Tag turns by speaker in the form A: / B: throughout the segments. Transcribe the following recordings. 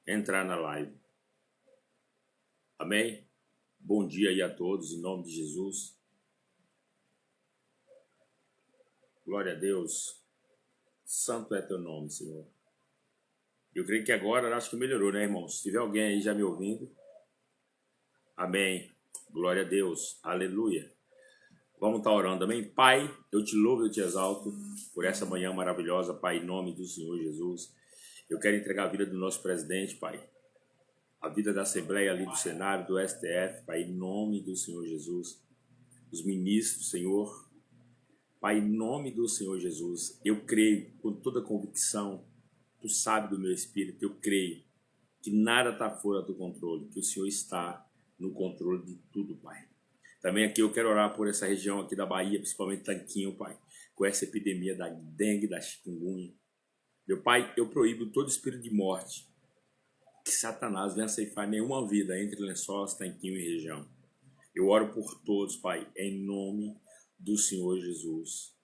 A: entrar na live. Amém? Bom dia aí a todos, em nome de Jesus. Glória a Deus. Santo é teu nome, Senhor. Eu creio que agora, acho que melhorou, né, irmãos? Se tiver alguém aí já me ouvindo. Amém. Glória a Deus. Aleluia. Vamos estar orando, amém? Pai, eu te louvo e eu te exalto por essa manhã maravilhosa, Pai, em nome do Senhor Jesus. Eu quero entregar a vida do nosso presidente, Pai. A vida da Assembleia ali do Senado, do STF, Pai, em nome do Senhor Jesus. Os ministros, Senhor. Pai, em nome do Senhor Jesus. Eu creio com toda convicção, Tu sabe do meu espírito, eu creio que nada está fora do controle, que o Senhor está no controle de tudo, Pai. Também aqui eu quero orar por essa região aqui da Bahia, principalmente Tanquinho, Pai, com essa epidemia da dengue, da chikungunya. Meu Pai, eu proíbo todo espírito de morte, que Satanás venha ceifar nenhuma vida entre Lençóis, Tanquinho e região. Eu oro por todos, Pai, em nome do Senhor Jesus.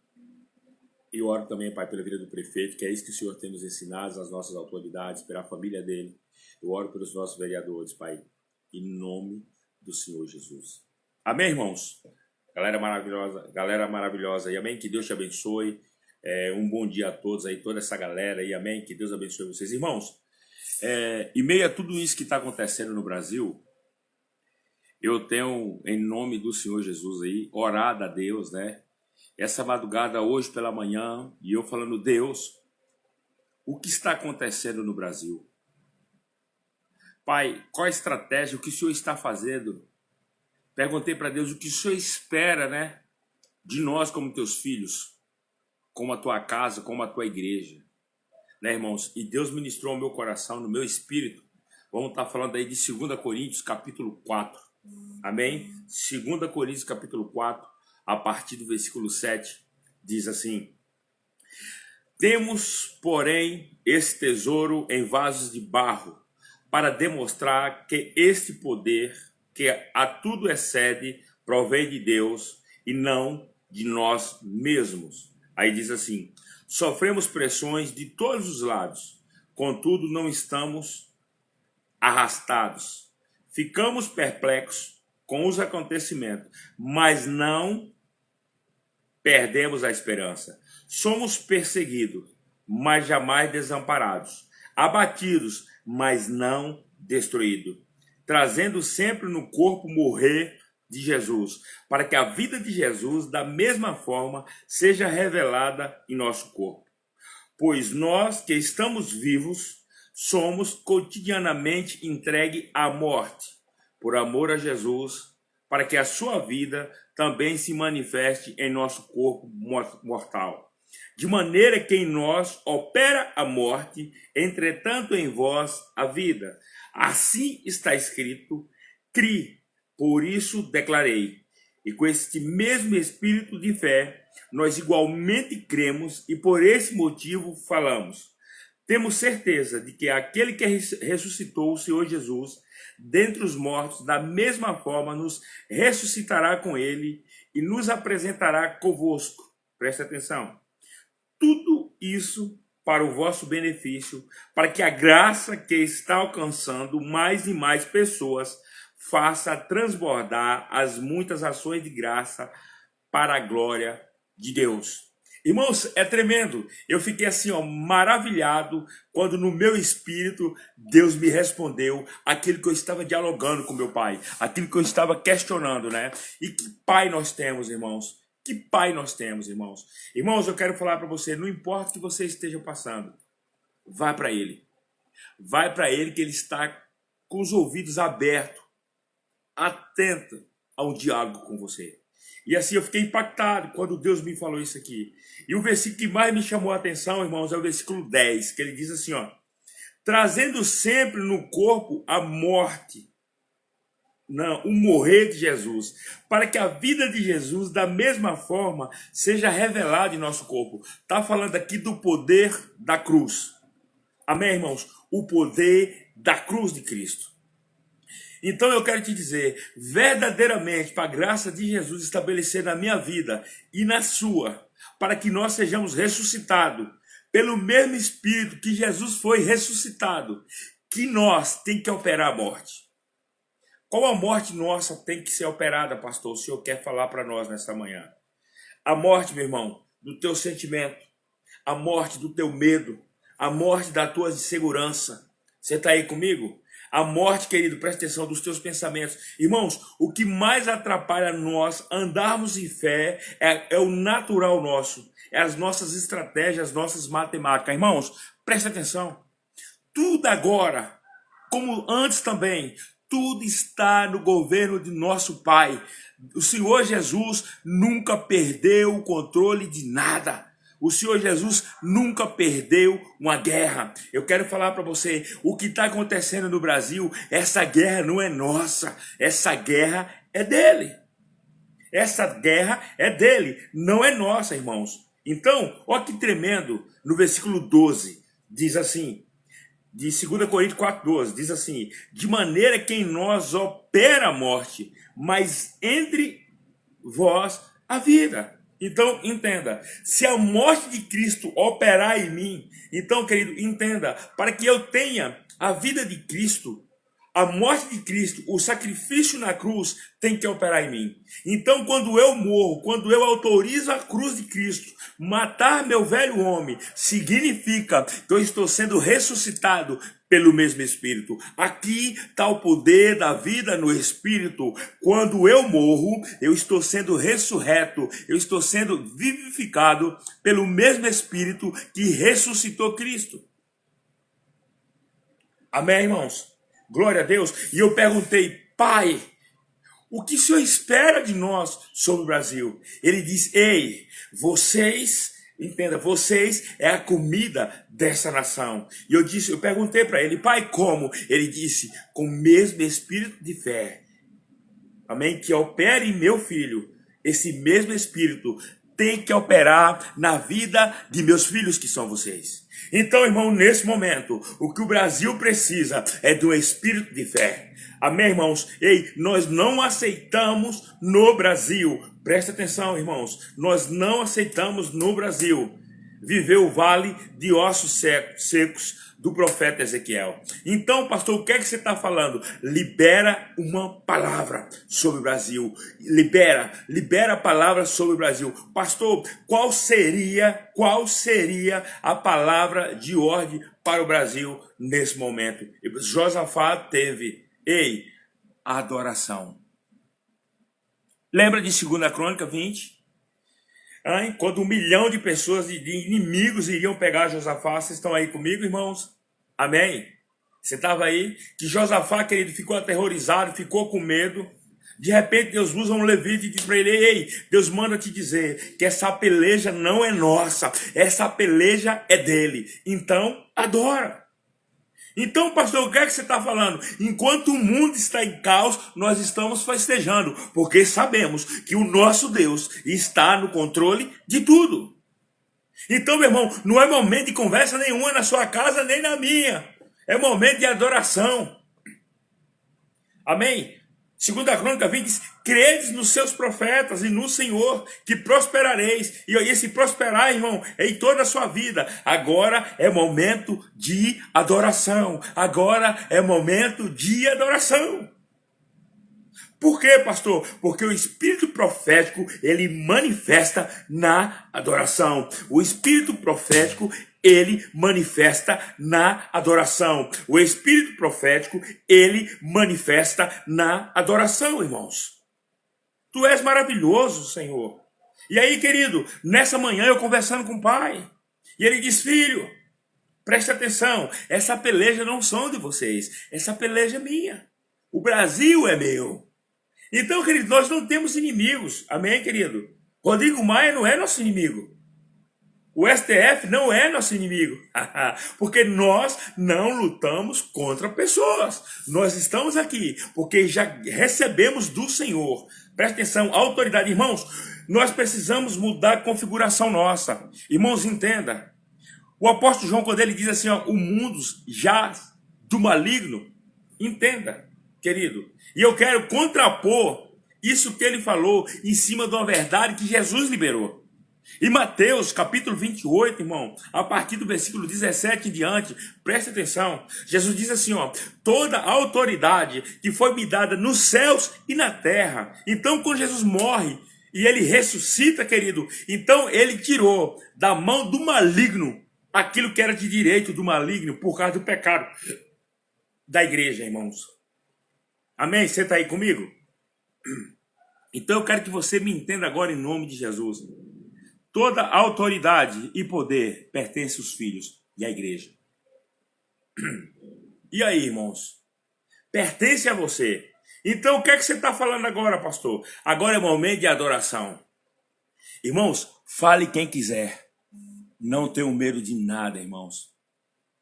A: E eu oro também, Pai, pela vida do prefeito, que é isso que o Senhor tem nos ensinado, as nossas autoridades, pela família dele. Eu oro pelos nossos vereadores, Pai, em nome do Senhor Jesus. Amém, irmãos? Galera maravilhosa aí, amém? Que Deus te abençoe. Um bom dia a todos aí, toda essa galera aí, amém? Que Deus abençoe vocês. Irmãos, em meio a tudo isso que está acontecendo no Brasil, eu tenho, em nome do Senhor Jesus aí, orado a Deus, né? Essa madrugada, hoje pela manhã, e eu falando, Deus, o que está acontecendo no Brasil? Pai, qual a estratégia, o que o Senhor está fazendo? Perguntei para Deus o que o Senhor espera, né, de nós como teus filhos, como a tua casa, como a tua igreja, né, irmãos? E Deus ministrou ao meu coração, no meu espírito. Vamos estar falando aí de 2 Coríntios, capítulo 4. Amém? 2 Coríntios, capítulo 4, a partir do versículo 7, diz assim: Temos, porém, esse tesouro em vasos de barro, para demonstrar que este poder, que a tudo excede, provém de Deus e não de nós mesmos. Aí diz assim: sofremos pressões de todos os lados, contudo não estamos arrastados. Ficamos perplexos com os acontecimentos, mas não perdemos a esperança. Somos perseguidos, mas jamais desamparados. Abatidos, mas não destruídos. Trazendo sempre no corpo morrer de Jesus, para que a vida de Jesus, da mesma forma, seja revelada em nosso corpo. Pois nós que estamos vivos, somos cotidianamente entregues à morte, por amor a Jesus, para que a sua vida também se manifeste em nosso corpo mortal. De maneira que em nós opera a morte, entretanto em vós a vida. Assim está escrito: cri, por isso declarei. E com este mesmo espírito de fé, nós igualmente cremos e por esse motivo falamos. Temos certeza de que aquele que ressuscitou o Senhor Jesus dentre os mortos, da mesma forma nos ressuscitará com ele e nos apresentará convosco. Preste atenção. Tudo isso para o vosso benefício, para que a graça que está alcançando mais e mais pessoas faça transbordar as muitas ações de graça para a glória de Deus. Irmãos, é tremendo. Eu fiquei assim, maravilhado quando no meu espírito Deus me respondeu aquilo que eu estava dialogando com meu pai, aquilo que eu estava questionando, né? E que pai nós temos, irmãos? Que pai nós temos, irmãos? Irmãos, eu quero falar para você, não importa o que você esteja passando, vai para ele. Vai para ele, que ele está com os ouvidos abertos, atento ao diálogo com você. E assim eu fiquei impactado quando Deus me falou isso aqui. E o versículo que mais me chamou a atenção, irmãos, é o versículo 10, que ele diz assim, trazendo sempre no corpo a morte, o morrer de Jesus, para que a vida de Jesus, da mesma forma, seja revelada em nosso corpo. Está falando aqui do poder da cruz. Amém, irmãos? O poder da cruz de Cristo. Então eu quero te dizer, verdadeiramente, para a graça de Jesus estabelecer na minha vida e na sua, para que nós sejamos ressuscitados pelo mesmo Espírito que Jesus foi ressuscitado, que nós tem que operar a morte? Qual a morte nossa tem que ser operada, pastor? O senhor quer falar para nós nessa manhã? A morte, meu irmão, do teu sentimento, a morte do teu medo, a morte da tua insegurança. Você está aí comigo? A morte, querido, presta atenção, dos teus pensamentos. Irmãos, o que mais atrapalha nós andarmos em fé é o natural nosso, é as nossas estratégias, as nossas matemáticas. Irmãos, presta atenção. Tudo agora, como antes também, tudo está no governo de nosso Pai. O Senhor Jesus nunca perdeu o controle de nada. O Senhor Jesus nunca perdeu uma guerra. Eu quero falar para você, o que está acontecendo no Brasil, essa guerra não é nossa, essa guerra é dele. Essa guerra é dele, não é nossa, irmãos. Então, olha que tremendo, no versículo 12, diz assim, de 2 Coríntios 4,12, diz assim: de maneira que em nós opera a morte, mas entre vós a vida. Então, entenda, se a morte de Cristo operar em mim, então, querido, entenda, para que eu tenha a vida de Cristo, a morte de Cristo, o sacrifício na cruz tem que operar em mim. Então, quando eu morro, quando eu autorizo a cruz de Cristo matar meu velho homem, significa que eu estou sendo ressuscitado pelo mesmo Espírito. Aqui está o poder da vida no Espírito. Quando eu morro, eu estou sendo ressurreto, eu estou sendo vivificado pelo mesmo Espírito que ressuscitou Cristo. Amém, irmãos? Glória a Deus. E eu perguntei, Pai, o que o Senhor espera de nós sobre o Brasil? Ele diz, ei, vocês, entenda, vocês é a comida dessa nação. E eu perguntei para ele, Pai, como? Ele disse, com o mesmo espírito de fé. Amém? Que opere em meu filho. Esse mesmo espírito tem que operar na vida de meus filhos, que são vocês. Então, irmão, nesse momento, o que o Brasil precisa é de um espírito de fé. Amém, irmãos? Ei, nós não aceitamos no Brasil, presta atenção, irmãos, nós não aceitamos no Brasil viver o vale de ossos secos do profeta Ezequiel. Então, pastor, o que é que você está falando? Libera uma palavra sobre o Brasil. Libera a palavra sobre o Brasil. Pastor, qual seria a palavra de ordem para o Brasil nesse momento? Josafá teve, adoração. Lembra de 2 Crônica 20? Quando 1 milhão de pessoas, de inimigos iriam pegar Josafá. Vocês estão aí comigo, irmãos? Amém? Você estava aí? Que Josafá, querido, ficou aterrorizado, ficou com medo. De repente Deus usa um levita e diz para ele, ei, Deus manda te dizer que essa peleja não é nossa, essa peleja é dele. Então, adora. Então, pastor, o que é que você está falando? Enquanto o mundo está em caos, nós estamos festejando, porque sabemos que o nosso Deus está no controle de tudo. Então, meu irmão, não é momento de conversa nenhuma na sua casa, nem na minha. É momento de adoração. Amém? 2 Crônica 20 diz, credes nos seus profetas e no Senhor, que prosperareis. E esse prosperar, irmão, é em toda a sua vida. Agora é momento de adoração. Agora é momento de adoração. Por quê, pastor? Porque o espírito profético, ele manifesta na adoração. O espírito profético, ele manifesta na adoração. O espírito profético, ele manifesta na adoração, irmãos. Tu és maravilhoso, Senhor. E aí, querido, nessa manhã eu conversando com o pai, e ele diz, filho, preste atenção, essa peleja não são de vocês, essa peleja é minha. O Brasil é meu. Então, querido, nós não temos inimigos. Amém, querido? Rodrigo Maia não é nosso inimigo. O STF não é nosso inimigo. Porque nós não lutamos contra pessoas. Nós estamos aqui porque já recebemos do Senhor. Presta atenção, autoridade. Irmãos, nós precisamos mudar a configuração nossa. Irmãos, entenda. O apóstolo João, quando ele diz assim, ó, o mundo jaz do maligno, entenda, querido. E eu quero contrapor isso que ele falou em cima de uma verdade que Jesus liberou. E Mateus, capítulo 28, irmão, a partir do versículo 17 em diante, preste atenção. Jesus diz assim, ó: toda a autoridade que foi me dada nos céus e na terra. Então, quando Jesus morre e ele ressuscita, querido, então ele tirou da mão do maligno aquilo que era de direito do maligno por causa do pecado da igreja, irmãos. Amém? Você está aí comigo? Então eu quero que você me entenda agora em nome de Jesus. Toda autoridade e poder pertence aos filhos e à igreja. E aí, irmãos? Pertence a você. Então, o que é que você está falando agora, pastor? Agora é momento de adoração. Irmãos, fale quem quiser. Não tenham medo de nada, irmãos.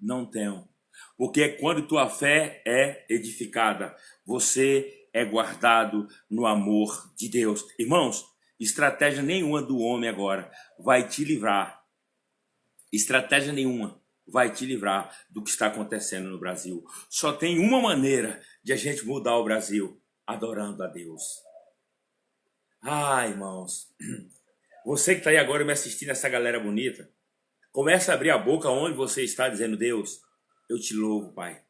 A: Não tenham. Porque quando tua fé é edificada, você é guardado no amor de Deus. Irmãos, estratégia nenhuma do homem agora vai te livrar. Estratégia nenhuma vai te livrar do que está acontecendo no Brasil. Só tem uma maneira de a gente mudar o Brasil: adorando a Deus. Ah, irmãos, você que está aí agora me assistindo, essa galera bonita, começa a abrir a boca onde você está, dizendo: Deus, eu te louvo, Pai,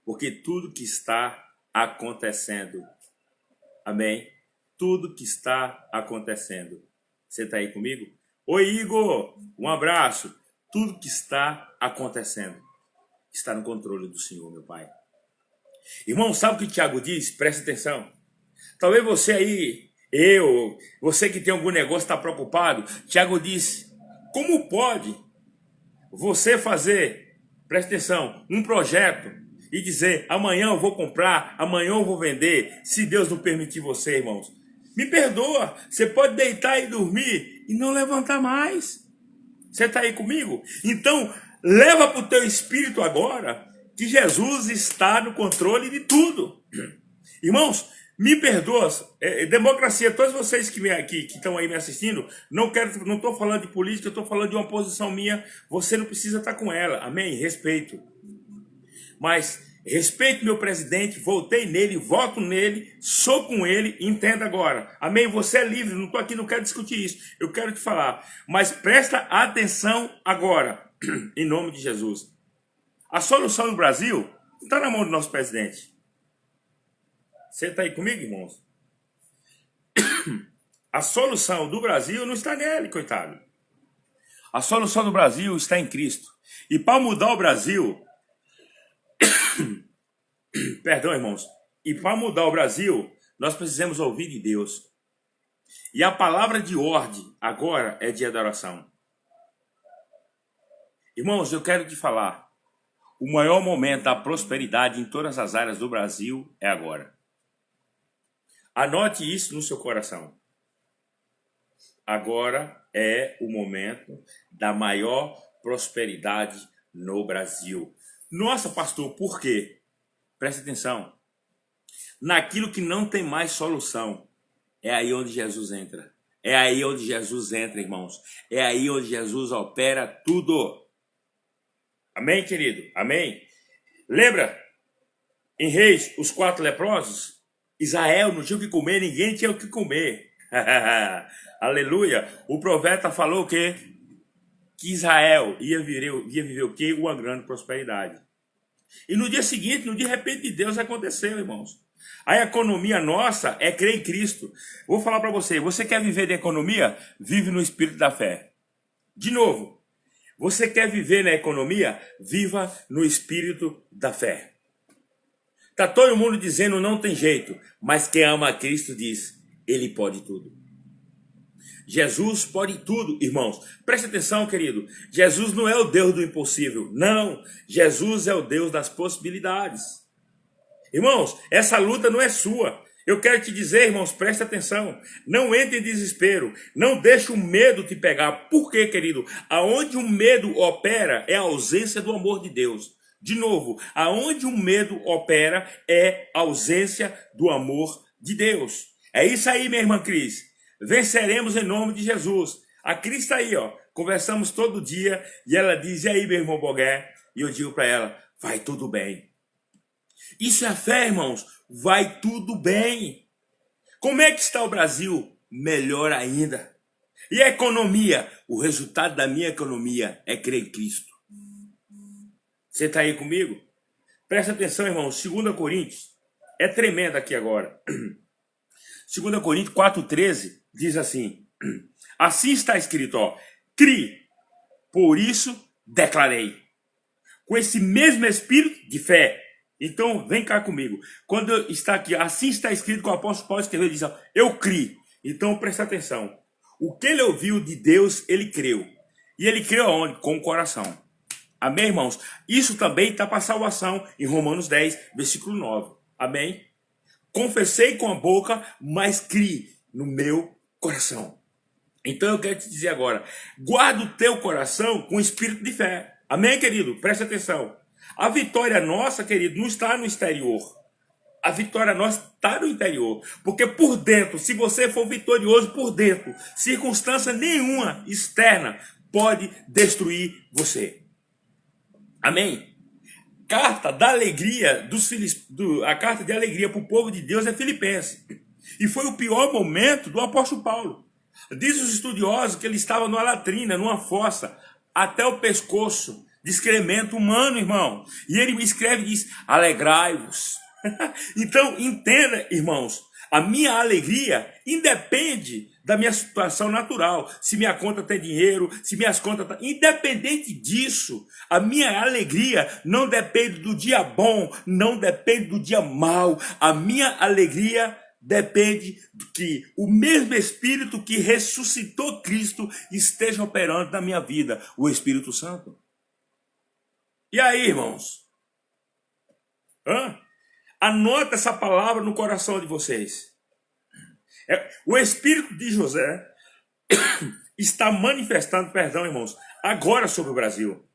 A: porque tudo que está acontecendo, amém? Tudo que está acontecendo. Você está aí comigo? Oi, Igor, um abraço. Tudo que está acontecendo está no controle do Senhor, meu Pai. Irmão, sabe o que Tiago diz? Presta atenção. Talvez você aí, você que tem algum negócio, está preocupado. Tiago diz: como pode você fazer, presta atenção, um projeto e dizer: amanhã eu vou comprar, amanhã eu vou vender, se Deus não permitir você, irmãos? Me perdoa, você pode deitar e dormir e não levantar mais. Você está aí comigo? Então, leva para o teu espírito agora que Jesus está no controle de tudo. Irmãos, me perdoa, democracia, todos vocês que estão aí me assistindo, não estou falando de política, eu estou falando de uma posição minha, você não precisa estar com ela, amém? Respeito. Mas respeito meu presidente, votei nele, voto nele, sou com ele, entenda agora. Amém? Você é livre, não estou aqui, não quero discutir isso. Eu quero te falar. Mas presta atenção agora, em nome de Jesus. A solução no Brasil não está na mão do nosso presidente. Você está aí comigo, irmãos? A solução do Brasil não está nele, coitado. A solução do Brasil está em Cristo. E para mudar o Brasil... Perdão, irmãos. E para mudar o Brasil, nós precisamos ouvir de Deus. E a palavra de ordem agora é de adoração. Irmãos, eu quero te falar. O maior momento da prosperidade em todas as áreas do Brasil é agora. Anote isso no seu coração. Agora é o momento da maior prosperidade no Brasil. Nossa, pastor, por quê? Preste atenção. Naquilo que não tem mais solução, é aí onde Jesus entra. É aí onde Jesus entra, irmãos. É aí onde Jesus opera tudo. Amém, querido? Amém? Lembra? Em Reis, os 4 leprosos? Israel não tinha o que comer, ninguém tinha o que comer. Aleluia. O profeta falou o quê? Que Israel ia viver o quê? Uma grande prosperidade. E no dia seguinte, no dia de repente de Deus, aconteceu, irmãos. A economia nossa é crer em Cristo. Vou falar para você, você quer viver de economia? Vive no espírito da fé. De novo, você quer viver na economia? Viva no espírito da fé. Está todo mundo dizendo não tem jeito, mas quem ama a Cristo diz, Ele pode tudo. Jesus pode tudo, irmãos. Preste atenção, querido. Jesus não é o Deus do impossível. Não. Jesus é o Deus das possibilidades. Irmãos, essa luta não é sua. Eu quero te dizer, irmãos, preste atenção. Não entre em desespero. Não deixe o medo te pegar. Por quê, querido? Aonde o medo opera é a ausência do amor de Deus. De novo, aonde o medo opera é a ausência do amor de Deus. É isso aí, minha irmã Cris. Venceremos em nome de Jesus. A Cris está aí, ó. Conversamos todo dia e ela diz: e aí, meu irmão Bogué? E eu digo para ela: vai tudo bem. Isso é fé, irmãos. Vai tudo bem. Como é que está o Brasil? Melhor ainda. E a economia? O resultado da minha economia é crer em Cristo. Você está aí comigo? Presta atenção, irmão. 2 Coríntios. É tremendo aqui agora. 2 Coríntios 4,13 diz assim. Assim está escrito, ó. Crie, por isso declarei. Com esse mesmo espírito de fé. Então, vem cá comigo. Quando está aqui, assim está escrito que o apóstolo Paulo escreveu, ele diz, ó, eu criei. Então, presta atenção. O que ele ouviu de Deus, ele creu. E ele creu aonde? Com o coração. Amém, irmãos? Isso também está para a salvação, em Romanos 10, versículo 9. Amém? Confessei com a boca, mas criei no meu coração. Então, eu quero te dizer agora, guarda o teu coração com espírito de fé. Amém, querido? Presta atenção. A vitória nossa, querido, não está no exterior. A vitória nossa está no interior. Porque por dentro, se você for vitorioso por dentro, circunstância nenhuma externa pode destruir você. Amém? Carta da alegria a carta de alegria para o povo de Deus é Filipenses. E foi o pior momento do apóstolo Paulo. Diz os estudiosos que ele estava numa latrina, numa fossa, até o pescoço, de excremento humano, irmão. E ele escreve e diz, alegrai-vos. Então, entenda, irmãos, a minha alegria independe da minha situação natural. Se minha conta tem dinheiro, se minhas contas... Independente disso, a minha alegria não depende do dia bom, não depende do dia mau. A minha alegria depende de que o mesmo Espírito que ressuscitou Cristo esteja operando na minha vida, o Espírito Santo. E aí, irmãos? Anota essa palavra no coração de vocês. O Espírito de José está manifestando, perdão, irmãos, agora sobre o Brasil.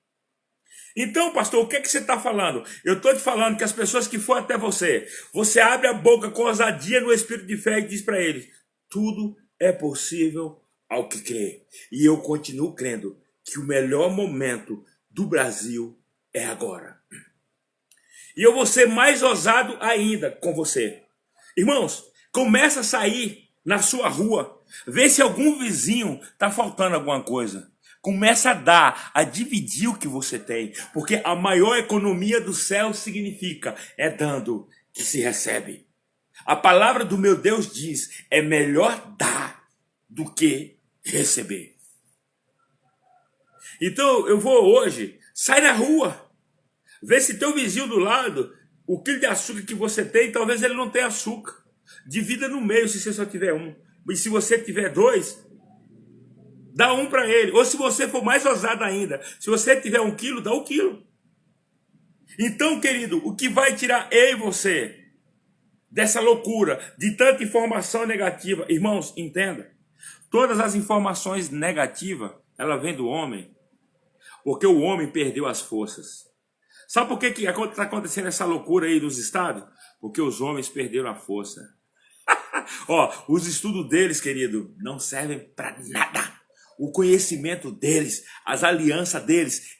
A: Então, pastor, o que é que você está falando? Eu estou te falando que as pessoas que for até você, você abre a boca com ousadia no Espírito de fé e diz para eles, tudo é possível ao que crê. E eu continuo crendo que o melhor momento do Brasil é agora. E eu vou ser mais ousado ainda com você. Irmãos, começa a sair na sua rua, vê se algum vizinho está faltando alguma coisa. Começa a dar, a dividir o que você tem. Porque a maior economia do céu significa, é dando que se recebe. A palavra do meu Deus diz, é melhor dar do que receber. Então eu vou hoje, sai na rua, vê se teu vizinho do lado, o quilo de açúcar que você tem, talvez ele não tenha açúcar. Divida no meio se você só tiver um. E se você tiver 2, dá 1 para ele. Ou se você for mais ousado ainda, se você tiver 1 quilo, dá 1 quilo. Então, querido, o que vai tirar eu e você dessa loucura, de tanta informação negativa? Irmãos, entenda. Todas as informações negativas, ela vem do homem. Porque o homem perdeu as forças. Sabe por que está acontecendo essa loucura aí nos estados? Porque os homens perderam a força. Os estudos deles, querido, não servem para nada. O conhecimento deles, as alianças deles,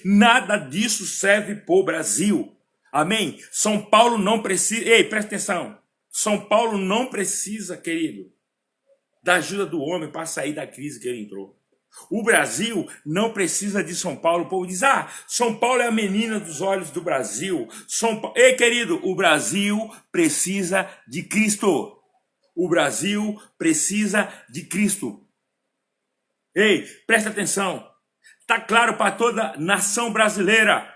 A: nada disso serve para o Brasil. Amém? São Paulo não precisa, presta atenção. São Paulo não precisa, querido, da ajuda do homem para sair da crise que ele entrou. O Brasil não precisa de São Paulo. O povo diz, São Paulo é a menina dos olhos do Brasil. Querido, o Brasil precisa de Cristo. O Brasil precisa de Cristo. Presta atenção. Está claro para toda nação brasileira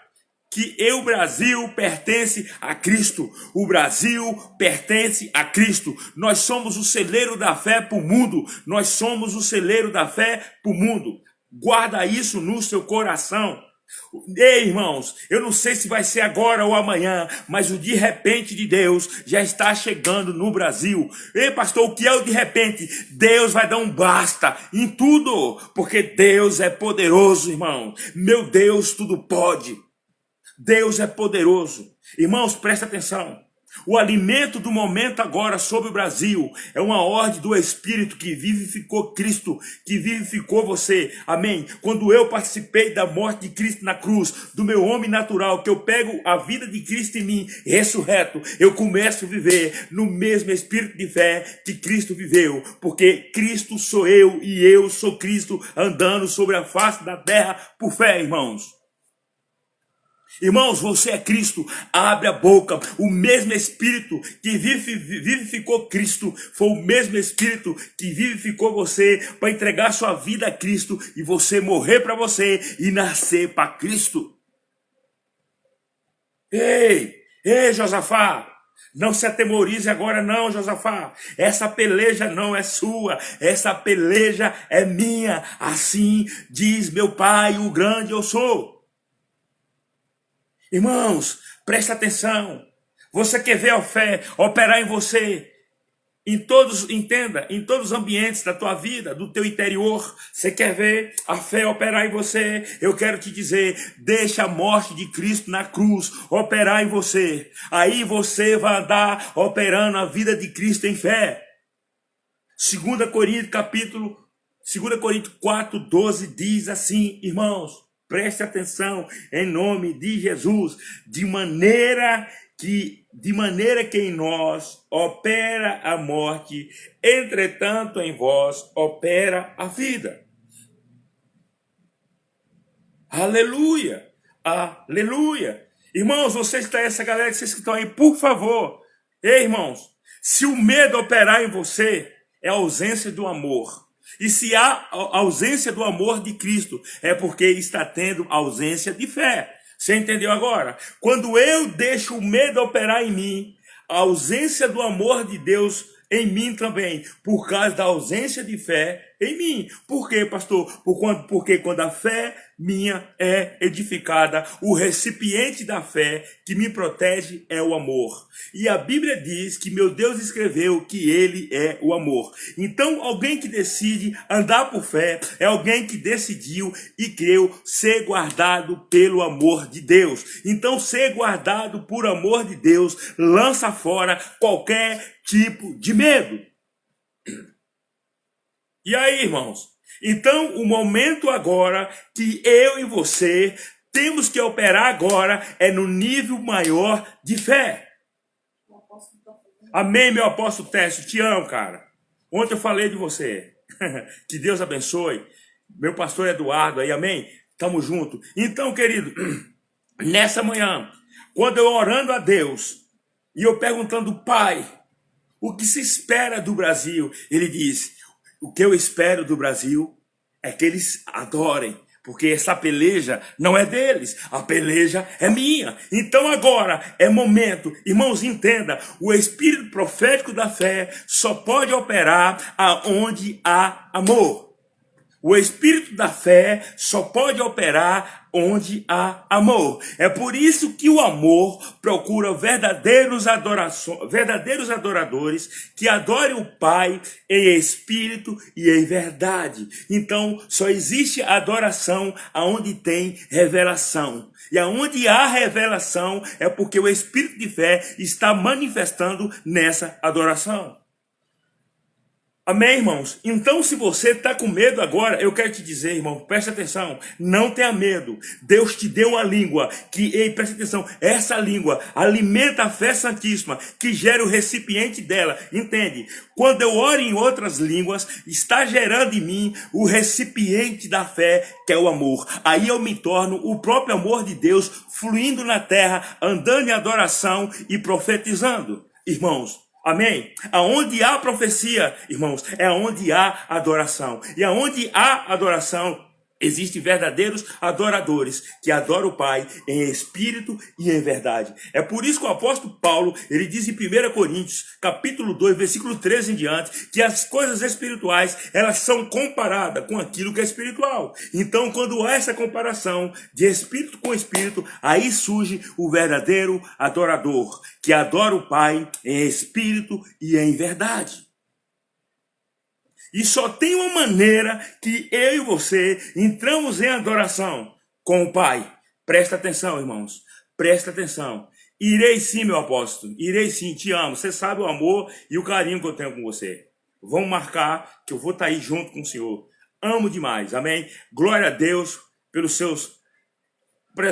A: que o Brasil pertence a Cristo. O Brasil pertence a Cristo. Nós somos o celeiro da fé para o mundo. Nós somos o celeiro da fé para o mundo. Guarda isso no seu coração. Irmãos, eu não sei se vai ser agora ou amanhã, mas o de repente de Deus já está chegando no Brasil. Pastor, o que é o de repente? Deus vai dar um basta em tudo, porque Deus é poderoso, irmão. Meu Deus, tudo pode. Deus é poderoso. Irmãos, presta atenção. O alimento do momento agora sobre o Brasil é uma ordem do Espírito que vivificou Cristo, que vivificou você. Amém? Quando eu participei da morte de Cristo na cruz, do meu homem natural, que eu pego a vida de Cristo em mim, ressurreto, eu começo a viver no mesmo espírito de fé que Cristo viveu. Porque Cristo sou eu e eu sou Cristo andando sobre a face da terra por fé, irmãos. Irmãos, você é Cristo, abre a boca. O mesmo Espírito que vivificou Cristo foi o mesmo Espírito que vivificou você para entregar sua vida a Cristo e você morrer para você e nascer para Cristo. Ei, Josafá, não se atemorize agora não, Josafá. Essa peleja não é sua, essa peleja é minha. Assim diz meu Pai, o grande eu sou. Irmãos, presta atenção. Você quer ver a fé operar em você? Entenda, em todos os ambientes da tua vida, do teu interior. Você quer ver a fé operar em você? Eu quero te dizer, deixa a morte de Cristo na cruz operar em você. Aí você vai andar operando a vida de Cristo em fé. 2 Coríntios 4:12 diz assim, irmãos. Preste atenção em nome de Jesus, de maneira que em nós opera a morte, entretanto em vós opera a vida. Aleluia, aleluia. Irmãos, essa galera, vocês que estão aí, por favor. Ei, irmãos, se o medo operar em você, é a ausência do amor. E se há ausência do amor de Cristo, é porque está tendo ausência de fé. Você entendeu agora? Quando eu deixo o medo operar em mim, a ausência do amor de Deus em mim também, por causa da ausência de fé em mim. Por quê, pastor? Porque quando a fé minha é edificada, o recipiente da fé que me protege é o amor. E a Bíblia diz que meu Deus escreveu que ele é o amor. Então, alguém que decide andar por fé é alguém que decidiu e creu ser guardado pelo amor de Deus. Então, ser guardado por amor de Deus lança fora qualquer tipo de medo. E aí, irmãos? Então, o momento agora que eu e você temos que operar agora é no nível maior de fé. Amém, meu apóstolo Técio? Te amo, cara. Ontem eu falei de você. Que Deus abençoe. Meu pastor Eduardo aí, amém? Tamo junto. Então, querido, nessa manhã, quando eu orando a Deus e eu perguntando, Pai, o que se espera do Brasil? Ele diz, o que eu espero do Brasil é que eles adorem, porque essa peleja não é deles, a peleja é minha. Então agora é momento, irmãos, entenda, o espírito profético da fé só pode operar aonde há amor. O espírito da fé só pode operar onde há amor. É por isso que o amor procura verdadeiros adoradores que adorem o Pai em espírito e em verdade. Então, só existe adoração aonde tem revelação. E aonde há revelação é porque o espírito de fé está manifestando nessa adoração. Amém, irmãos? Então, se você está com medo agora, eu quero te dizer, irmão, preste atenção, não tenha medo. Deus te deu uma língua preste atenção, essa língua alimenta a fé santíssima, que gera o recipiente dela, entende? Quando eu oro em outras línguas, está gerando em mim o recipiente da fé, que é o amor. Aí eu me torno o próprio amor de Deus, fluindo na terra, andando em adoração e profetizando. Irmãos, amém? Aonde há profecia, irmãos, é onde há adoração. E aonde há adoração, existem verdadeiros adoradores que adoram o Pai em espírito e em verdade. É por isso que o apóstolo Paulo, ele diz em 1 Coríntios, capítulo 2, versículo 13 em diante, que as coisas espirituais, elas são comparadas com aquilo que é espiritual. Então, quando há essa comparação de espírito com espírito, aí surge o verdadeiro adorador, que adora o Pai em espírito e em verdade. E só tem uma maneira que eu e você entramos em adoração com o Pai. Presta atenção, irmãos. Presta atenção. Irei sim, meu apóstolo. Irei sim, te amo. Você sabe o amor e o carinho que eu tenho com você. Vamos marcar que eu vou estar aí junto com o Senhor. Amo demais, amém? Glória a Deus pelas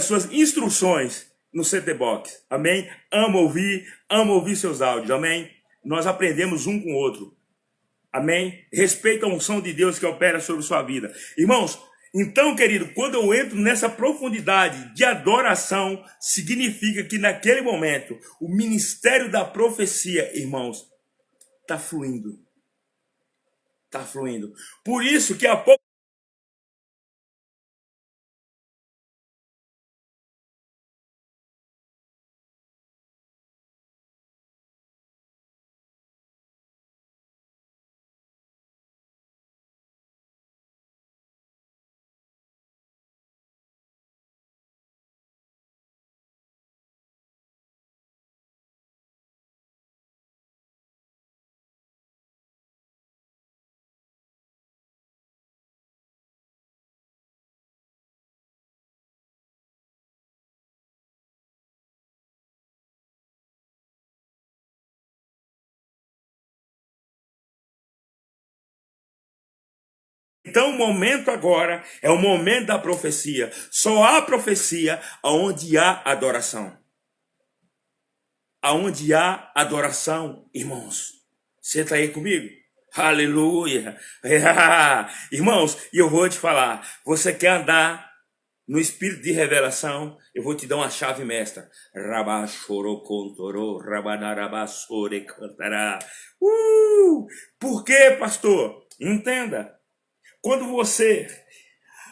A: suas instruções no CT Box, amém? Amo ouvir seus áudios, amém? Nós aprendemos um com o outro, amém? Respeita a unção de Deus que opera sobre sua vida. Irmãos, então, querido, quando eu entro nessa profundidade de adoração, significa que naquele momento, o ministério da profecia, irmãos, está fluindo. Está fluindo. Por isso que há pouco. Então, o momento agora é o momento da profecia. Só há profecia onde há adoração. Aonde há adoração, irmãos. Você está aí comigo? Aleluia! Irmãos, e eu vou te falar, você quer andar no espírito de revelação? Eu vou te dar uma chave mestra. Rabachorocontoro, rabanarabassore cantará. Por quê, pastor? Entenda. Quando você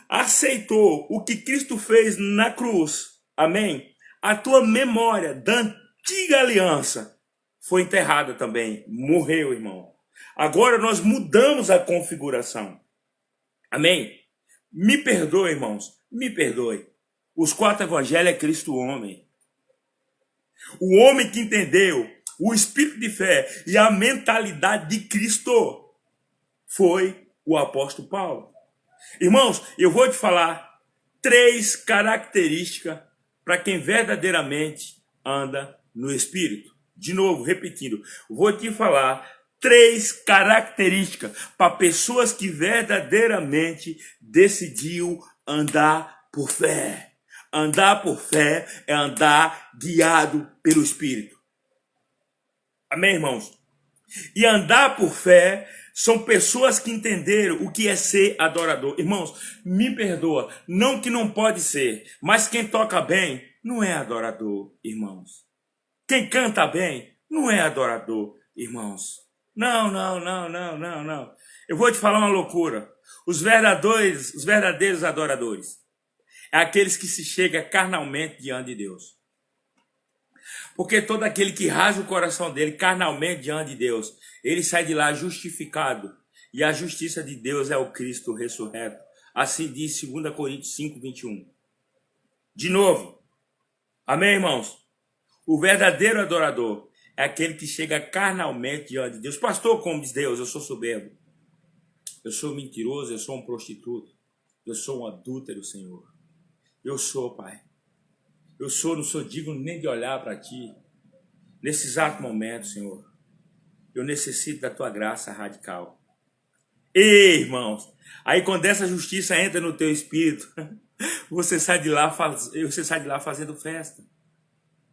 A: aceitou o que Cristo fez na cruz, amém? A tua memória da antiga aliança foi enterrada também, morreu, irmão. Agora nós mudamos a configuração, amém? Me perdoe, irmãos, me perdoe. Os 4 evangelhos é Cristo homem. O homem que entendeu o espírito de fé e a mentalidade de Cristo foi o apóstolo Paulo. Irmãos, eu vou te falar 3 características para quem verdadeiramente anda no Espírito. De novo, repetindo, vou te falar 3 características para pessoas que verdadeiramente decidiu andar por fé. Andar por fé é andar guiado pelo Espírito. Amém, irmãos? E andar por fé são pessoas que entenderam o que é ser adorador. Irmãos, me perdoa, não que não pode ser, mas quem toca bem não é adorador, irmãos. Quem canta bem não é adorador, irmãos. Não. Eu vou te falar uma loucura. Os verdadeiros adoradores é aqueles que se chegam carnalmente diante de Deus. Porque todo aquele que rasga o coração dele carnalmente diante de Deus, ele sai de lá justificado. E a justiça de Deus é o Cristo ressurreto. Assim diz 2 Coríntios 5, 21. De novo. Amém, irmãos? O verdadeiro adorador é aquele que chega carnalmente diante de Deus. Pastor, como diz Deus, eu sou soberbo. Eu sou mentiroso, eu sou um prostituto. Eu sou um adúltero, Senhor. Eu sou, Pai. Eu não sou digno nem de olhar para Ti. Nesse exato momento, Senhor, eu necessito da Tua graça radical. Ei, irmãos, aí quando essa justiça entra no teu espírito, você sai de lá fazendo festa.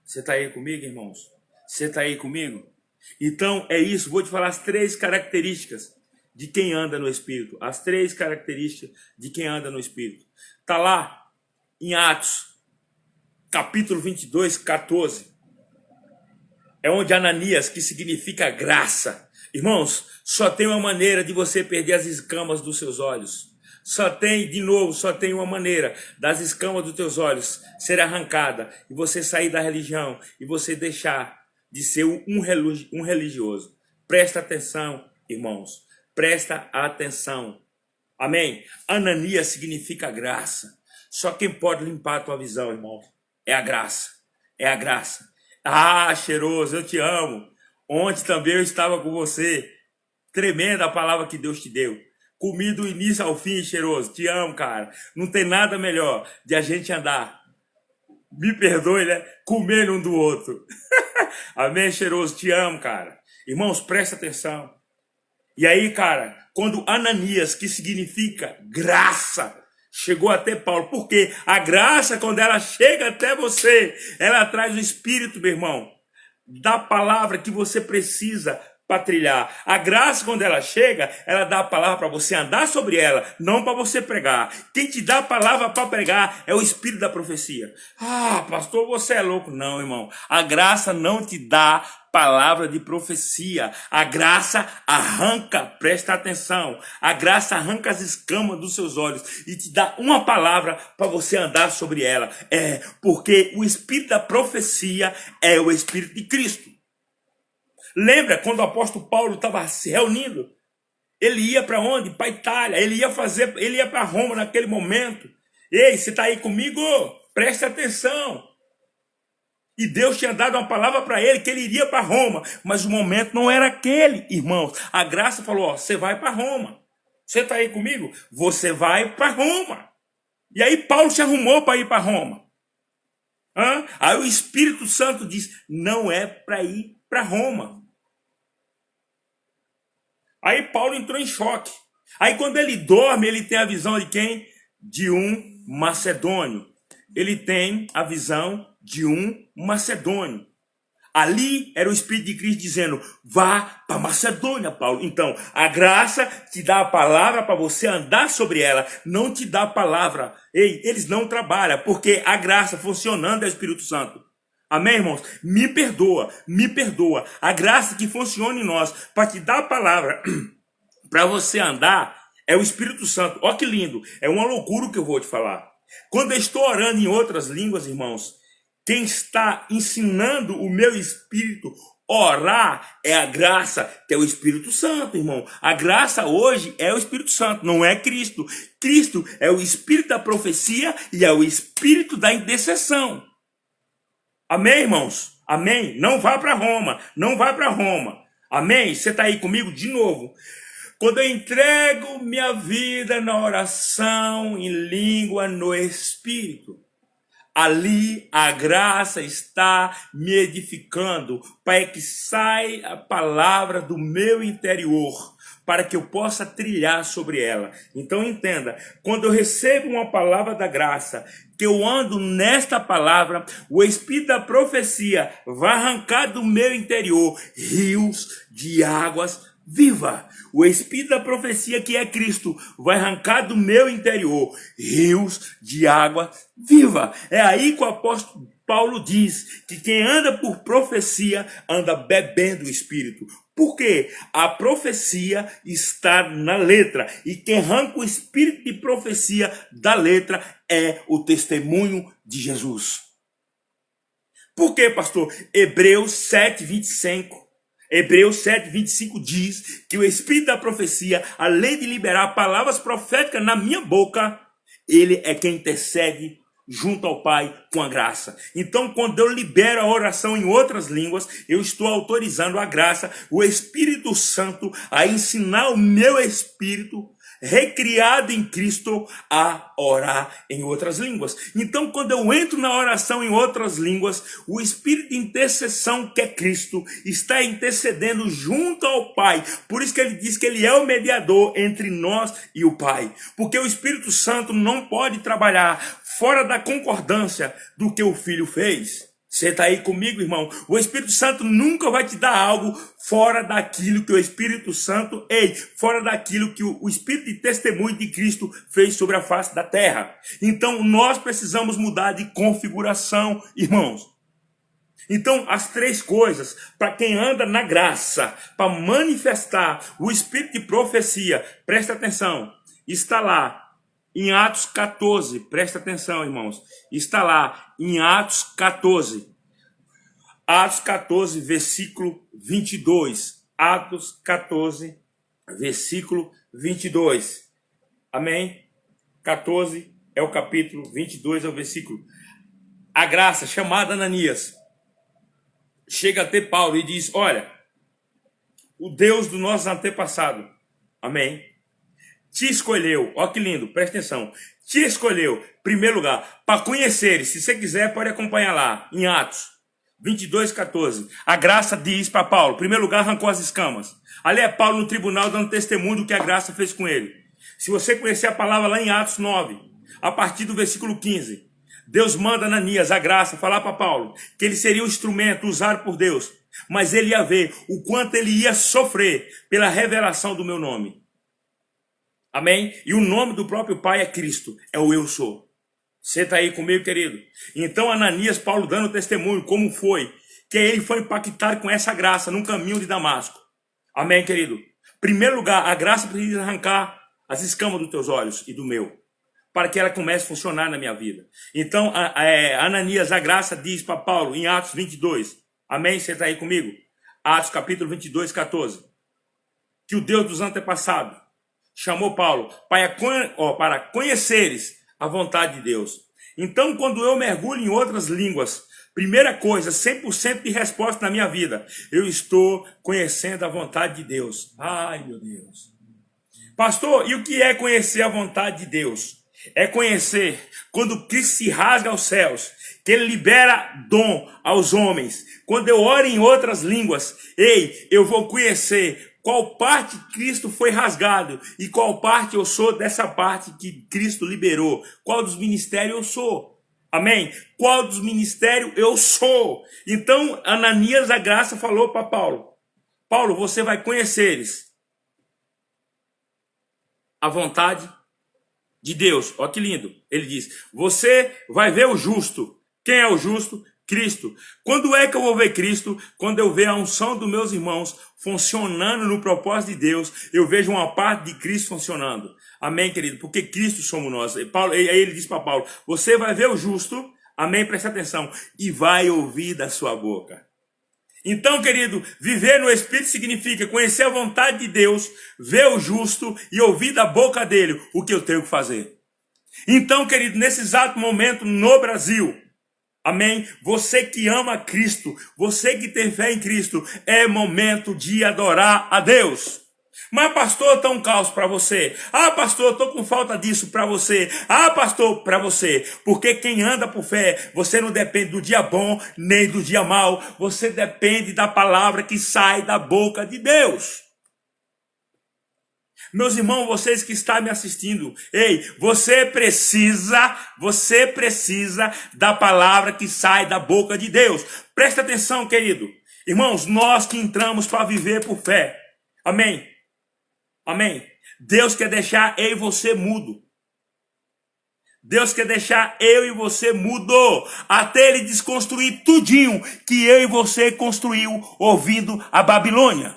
A: Você está aí comigo, irmãos? Você está aí comigo? Então, é isso. Vou te falar as 3 características de quem anda no Espírito. As 3 características de quem anda no Espírito. Está lá em Atos, capítulo 22, 14. É onde Ananias, que significa graça. Irmãos, só tem uma maneira de você perder as escamas dos seus olhos. Só tem uma maneira das escamas dos teus olhos ser arrancada e você sair da religião e você deixar de ser um religioso. Presta atenção, irmãos. Presta atenção. Amém? Ananias significa graça. Só quem pode limpar a tua visão, irmão, é a graça. É a graça. Ah, cheiroso, eu te amo. Ontem também eu estava com você. Tremenda a palavra que Deus te deu. Comi do início ao fim, cheiroso. Te amo, cara. Não tem nada melhor de a gente andar Me perdoe, né? Comer um do outro. Amém, cheiroso? Te amo, cara. Irmãos, presta atenção. E aí, cara, quando Ananias, que significa graça, chegou até Paulo, porque a graça, quando ela chega até você, ela traz o Espírito, meu irmão, da palavra que você precisa para trilhar. A graça, quando ela chega, ela dá a palavra para você andar sobre ela, não para você pregar. Quem te dá a palavra para pregar é o Espírito da profecia. Ah, pastor, você é louco. Não, irmão. A graça não te dá palavra de profecia. A graça arranca, presta atenção, a graça arranca as escamas dos seus olhos e te dá uma palavra para você andar sobre ela. Porque o Espírito da profecia é o Espírito de Cristo. Lembra quando o apóstolo Paulo estava se reunindo? Ele ia para onde? Para a Itália. Ele ia para Roma naquele momento. Ei, você está aí comigo? Presta atenção. E Deus tinha dado uma palavra para ele que ele iria para Roma. Mas o momento não era aquele, irmãos. A graça falou, ó, você vai para Roma. Você está aí comigo? Você vai para Roma. E aí Paulo se arrumou para ir para Roma. Aí o Espírito Santo diz, não é para ir para Roma. Aí Paulo entrou em choque. Aí quando ele dorme, ele tem a visão de quem? De um macedônio. Ele tem a visão de um macedônio. Ali era o Espírito de Cristo dizendo, vá para Macedônia, Paulo. Então, a graça te dá a palavra para você andar sobre ela, não te dá a palavra. Ei, eles não trabalham, porque a graça funcionando é o Espírito Santo. Amém, irmãos? Me perdoa, me perdoa. A graça que funciona em nós para te dar a palavra para você andar é o Espírito Santo. Olha que lindo, é uma loucura o que eu vou te falar. Quando eu estou orando em outras línguas, irmãos, quem está ensinando o meu espírito a orar é a graça, que é o Espírito Santo, irmão. A graça hoje é o Espírito Santo, não é Cristo. Cristo é o Espírito da profecia e é o Espírito da intercessão. Amém, irmãos? Amém? Não vá para Roma, não vá para Roma. Amém? Você está aí comigo de novo? Quando eu entrego minha vida na oração, em língua, no Espírito, ali a graça está me edificando para que saia a palavra do meu interior, para que eu possa trilhar sobre ela. Então entenda, quando eu recebo uma palavra da graça, que eu ando nesta palavra, o Espírito da profecia vai arrancar do meu interior rios de águas viva. O Espírito da profecia, que é Cristo, vai arrancar do meu interior rios de água viva. É aí que o apóstolo Paulo diz que quem anda por profecia anda bebendo o Espírito. Por quê? A profecia está na letra. E quem arranca o Espírito de profecia da letra é o testemunho de Jesus. Por quê, pastor? Hebreus 7:25. Hebreus 7:25 diz que o Espírito da profecia, além de liberar palavras proféticas na minha boca, ele é quem intercede junto ao Pai com a graça. Então, quando eu libero a oração em outras línguas, eu estou autorizando a graça, o Espírito Santo, a ensinar o meu espírito, recriado em Cristo, a orar em outras línguas. Então, quando eu entro na oração em outras línguas, o Espírito de intercessão, que é Cristo, está intercedendo junto ao Pai. Por isso que ele diz que ele é o mediador entre nós e o Pai. Porque o Espírito Santo não pode trabalhar fora da concordância do que o Filho fez. Você está aí comigo, irmão? O Espírito Santo nunca vai te dar algo fora daquilo que o Espírito Santo, fora daquilo que o Espírito de testemunho de Cristo fez sobre a face da terra. Então, nós precisamos mudar de configuração, irmãos. Então, as três coisas, para quem anda na graça, para manifestar o Espírito de profecia, presta atenção, está lá. Em Atos 14, presta atenção, irmãos. Está lá em Atos 14. Atos 14, versículo 22. Atos 14, versículo 22. Amém? 14 é o capítulo, 22 é o versículo. A graça, chamada Ananias, chega até Paulo e diz, olha, o Deus do nosso antepassado, amém, te escolheu, ó que lindo, presta atenção, te escolheu, primeiro lugar, para conheceres, se você quiser pode acompanhar lá, em Atos 22:14, a graça diz para Paulo, primeiro lugar arrancou as escamas, ali é Paulo no tribunal dando testemunho do que a graça fez com ele. Se você conhecer a palavra lá em Atos 9, a partir do versículo 15, Deus manda Ananias, a graça, falar para Paulo que ele seria um instrumento usado por Deus, mas ele ia ver o quanto ele ia sofrer pela revelação do meu nome. Amém? E o nome do próprio Pai é Cristo, é o eu sou. Você está aí comigo, querido? Então Ananias, Paulo dando testemunho, como foi que ele foi impactado com essa graça no caminho de Damasco. Amém, querido? Primeiro lugar, a graça precisa arrancar as escamas dos teus olhos e do meu, para que ela comece a funcionar na minha vida. Então, Ananias, a graça diz para Paulo, em Atos 22, amém? Você está aí comigo? Atos capítulo 22:14, que o Deus dos antepassados chamou Paulo para conheceres a vontade de Deus. Então, quando eu mergulho em outras línguas, primeira coisa, 100% de resposta na minha vida, eu estou conhecendo a vontade de Deus. Ai, meu Deus. Pastor, e o que é conhecer a vontade de Deus? É conhecer quando Cristo se rasga aos céus, que ele libera dom aos homens. Quando eu oro em outras línguas, eu vou conhecer qual parte Cristo foi rasgado e qual parte eu sou dessa parte que Cristo liberou. Qual dos ministérios eu sou. Amém? Qual dos ministérios eu sou. Então, Ananias, a graça, falou para Paulo. Paulo, você vai conhecer eles. A vontade de Deus. Olha que lindo. Ele diz, você vai ver o justo. Quem é o justo? Cristo. Quando é que eu vou ver Cristo? Quando eu ver a unção dos meus irmãos funcionando no propósito de Deus, eu vejo uma parte de Cristo funcionando. Amém, querido? Porque Cristo somos nós. Aí ele diz para Paulo, você vai ver o justo, amém, presta atenção, e vai ouvir da sua boca. Então, querido, viver no Espírito significa conhecer a vontade de Deus, ver o justo e ouvir da boca dele o que eu tenho que fazer. Então, querido, nesse exato momento no Brasil, amém, você que ama Cristo, você que tem fé em Cristo, é momento de adorar a Deus. Mas pastor, tá um caos para você. Ah, pastor, eu tô com falta disso para você. Ah, pastor, para você. Porque quem anda por fé, você não depende do dia bom nem do dia mau. Você depende da palavra que sai da boca de Deus. Meus irmãos, vocês que estão me assistindo, você precisa da palavra que sai da boca de Deus. Presta atenção, querido. Irmãos, nós que entramos para viver por fé. Amém. Amém. Deus quer deixar eu e você mudo. Deus quer deixar eu e você mudo. Até ele desconstruir tudinho que eu e você construiu ouvindo a Babilônia.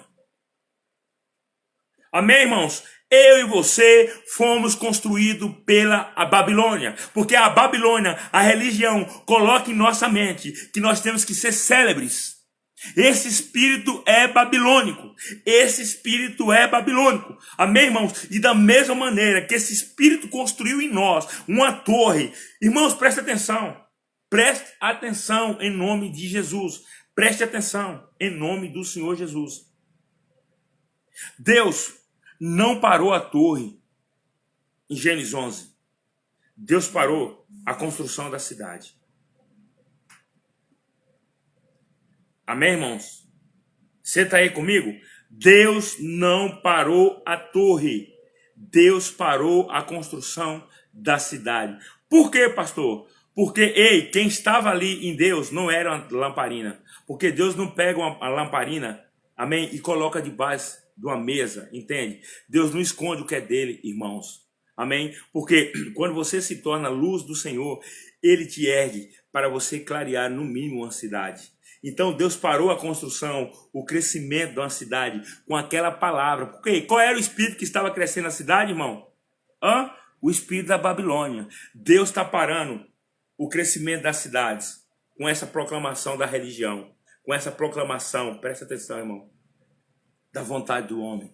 A: Amém, irmãos? Eu e você fomos construídos pela Babilônia. Porque a Babilônia, a religião, coloca em nossa mente que nós temos que ser célebres. Esse espírito é babilônico. Esse espírito é babilônico. Amém, irmãos? E da mesma maneira que esse espírito construiu em nós uma torre. Irmãos, preste atenção. Preste atenção em nome de Jesus. Preste atenção em nome do Senhor Jesus. Deus não parou a torre em Gênesis 11. Deus parou a construção da cidade. Amém, irmãos? Você está aí comigo? Deus não parou a torre. Deus parou a construção da cidade. Por quê, pastor? Porque, quem estava ali em Deus não era uma lamparina. Porque Deus não pega uma lamparina, amém, e coloca debaixo de uma mesa, entende? Deus não esconde o que é dele, irmãos. Amém? Porque quando você se torna a luz do Senhor, ele te ergue para você clarear no mínimo uma cidade. Então Deus parou a construção, o crescimento de uma cidade com aquela palavra. Porque qual era o espírito que estava crescendo na cidade, irmão? O espírito da Babilônia. Deus está parando o crescimento das cidades com essa proclamação da religião, com essa proclamação, presta atenção, irmão, da vontade do homem.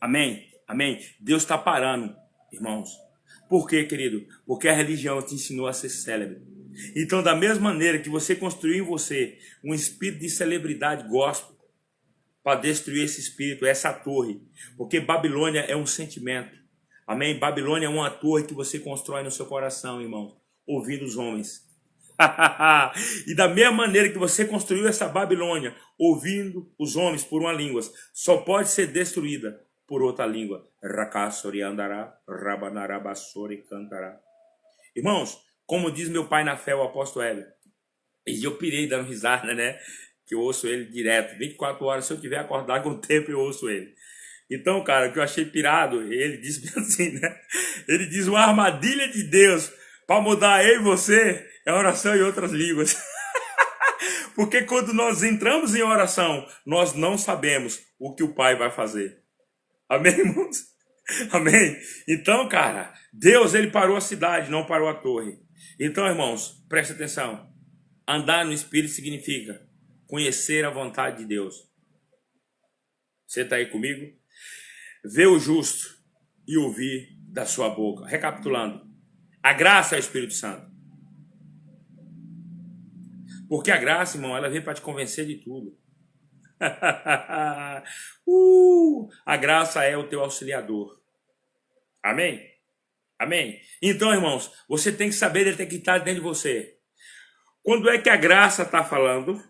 A: Amém? Amém? Deus está parando, irmãos. Por quê, querido? Porque a religião te ensinou a ser célebre. Então, da mesma maneira que você construiu em você um espírito de celebridade gospel, para destruir esse espírito, essa torre. Porque Babilônia é um sentimento. Amém? Babilônia é uma torre que você constrói no seu coração, irmão, ouvindo os homens. E da mesma maneira que você construiu essa Babilônia, ouvindo os homens por uma língua, só pode ser destruída por outra língua. Irmãos, como diz meu pai na fé, o apóstolo Hélio, e eu pirei dando risada, né? Que eu ouço ele direto, 24 horas, se eu tiver acordado com o tempo, eu ouço ele. Então, cara, o que eu achei pirado, ele disse assim, né? Ele diz, uma armadilha de Deus para mudar eu e você é oração em outras línguas. Porque quando nós entramos em oração, nós não sabemos o que o Pai vai fazer. Amém, irmãos? Amém? Então, cara, Deus, ele parou a cidade, não parou a torre. Então, irmãos, preste atenção. Andar no Espírito significa conhecer a vontade de Deus. Você está aí comigo? Ver o justo e ouvir da sua boca. Recapitulando. A graça é o Espírito Santo. Porque a graça, irmão, ela veio para te convencer de tudo. A graça é o teu auxiliador. Amém? Amém? Então, irmãos, você tem que saber, ele tem que estar dentro de você. Quando é que a graça está falando?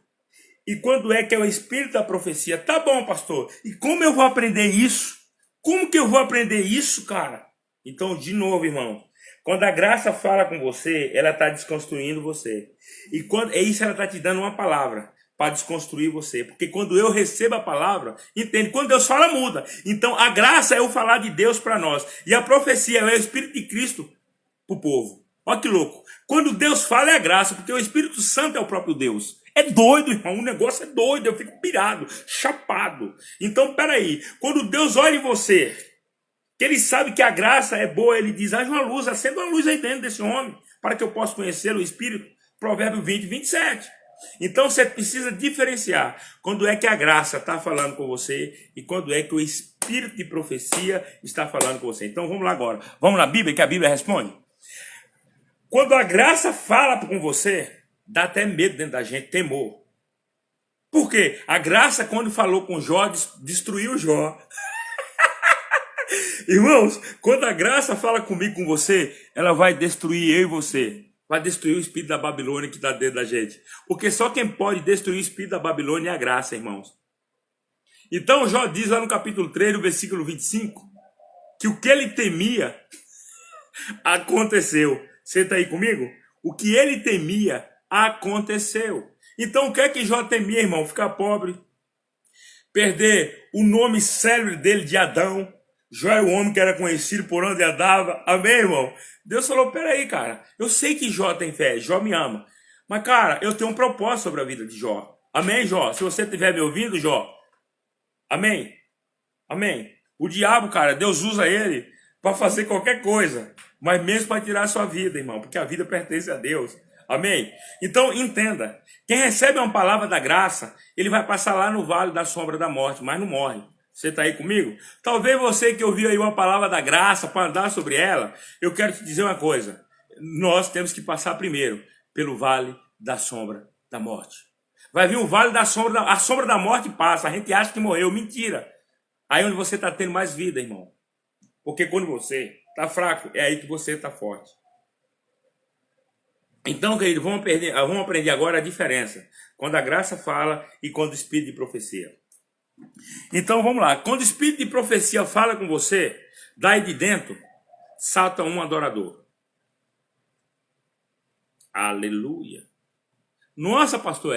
A: E quando é que é o Espírito da profecia? Tá bom, pastor. E como eu vou aprender isso? Como que eu vou aprender isso, cara? Então, de novo, irmão. Quando a graça fala com você, ela está desconstruindo você. E quando é isso, ela está te dando uma palavra para desconstruir você. Porque quando eu recebo a palavra, entende? Quando Deus fala, muda. Então, a graça é o falar de Deus para nós. E a profecia é o Espírito de Cristo para o povo. Olha que louco. Quando Deus fala, é a graça, porque o Espírito Santo é o próprio Deus. É doido, irmão. O negócio é doido. Eu fico pirado, chapado. Então, peraí. Quando Deus olha em você, que ele sabe que a graça é boa, ele diz, haja uma luz, acenda uma luz aí dentro desse homem, para que eu possa conhecer o Espírito. Provérbio 20, 27. Então você precisa diferenciar quando é que a graça está falando com você e quando é que o Espírito de profecia está falando com você. Então vamos lá agora. Vamos na Bíblia, que a Bíblia responde. Quando a graça fala com você, dá até medo dentro da gente, temor. Por quê? A graça, quando falou com Jó, destruiu Jó. Irmãos, quando a graça fala comigo, com você, ela vai destruir eu e você. Vai destruir o espírito da Babilônia que está dentro da gente. Porque só quem pode destruir o espírito da Babilônia é a graça, irmãos. Então Jó diz lá no capítulo 3, no versículo 25, que o que ele temia aconteceu. Você está aí comigo? O que ele temia aconteceu. Então o que é que Jó temia, irmão? Ficar pobre, perder o nome célebre dele de Adão. Jó era o homem que era conhecido por onde andava. Amém, irmão? Deus falou, peraí, cara. Eu sei que Jó tem fé. Jó me ama. Mas, cara, eu tenho um propósito sobre a vida de Jó. Amém, Jó? Se você estiver me ouvindo, Jó. Amém? Amém? O diabo, cara, Deus usa ele para fazer qualquer coisa. Mas mesmo para tirar a sua vida, irmão. Porque a vida pertence a Deus. Amém? Então, entenda. Quem recebe uma palavra da graça, ele vai passar lá no vale da sombra da morte, mas não morre. Você está aí comigo? Talvez você que ouviu aí uma palavra da graça para andar sobre ela, eu quero te dizer uma coisa. Nós temos que passar primeiro pelo vale da sombra da morte. Vai vir um vale da sombra, a sombra da morte passa, a gente acha que morreu, mentira. Aí onde você está tendo mais vida, irmão. Porque quando você está fraco, é aí que você está forte. Então, querido, vamos aprender agora a diferença. Quando a graça fala e quando o Espírito de profecia. Então vamos lá, quando o Espírito de profecia fala com você, daí de dentro salta um adorador. Aleluia. Nossa, pastor,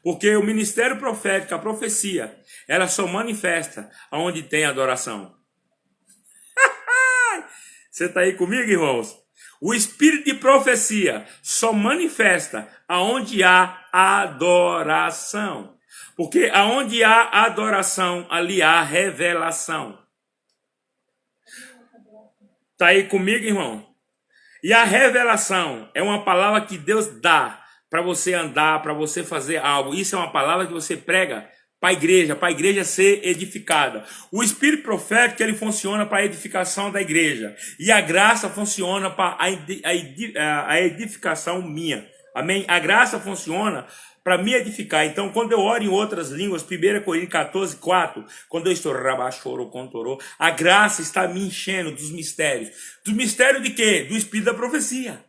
A: porque o ministério profético, a profecia, ela só manifesta onde tem adoração. Você está aí comigo, irmãos? O Espírito de profecia só manifesta aonde há adoração. Porque aonde há adoração, ali há revelação. Está aí comigo, irmão? E a revelação é uma palavra que Deus dá para você andar, para você fazer algo. Isso é uma palavra que você prega para a igreja ser edificada. O Espírito profético, ele funciona para a edificação da igreja. E a graça funciona para a edificação minha. Amém? A graça funciona para me edificar. Então, quando eu oro em outras línguas, 1 Coríntios 14, 4, quando eu estou rabachoro, contorô, a graça está me enchendo dos mistérios. Do mistério de quê? Do Espírito da profecia.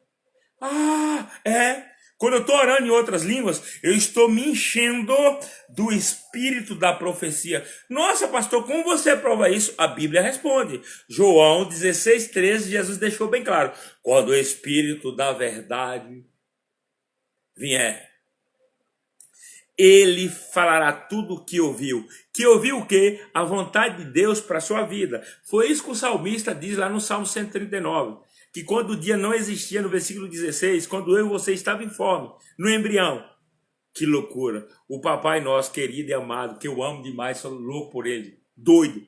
A: Ah, é. Quando eu estou orando em outras línguas, eu estou me enchendo do Espírito da profecia. Nossa, pastor, como você prova isso? A Bíblia responde. João 16, 13, Jesus deixou bem claro. Quando o Espírito da verdade vier, ele falará tudo o que ouviu. Que ouviu o quê? A vontade de Deus para a sua vida. Foi isso que o salmista diz lá no Salmo 139. Que quando o dia não existia, no versículo 16, quando eu e você estava em fome, no embrião. Que loucura. O papai nosso, querido e amado, que eu amo demais, sou louco por ele, doido.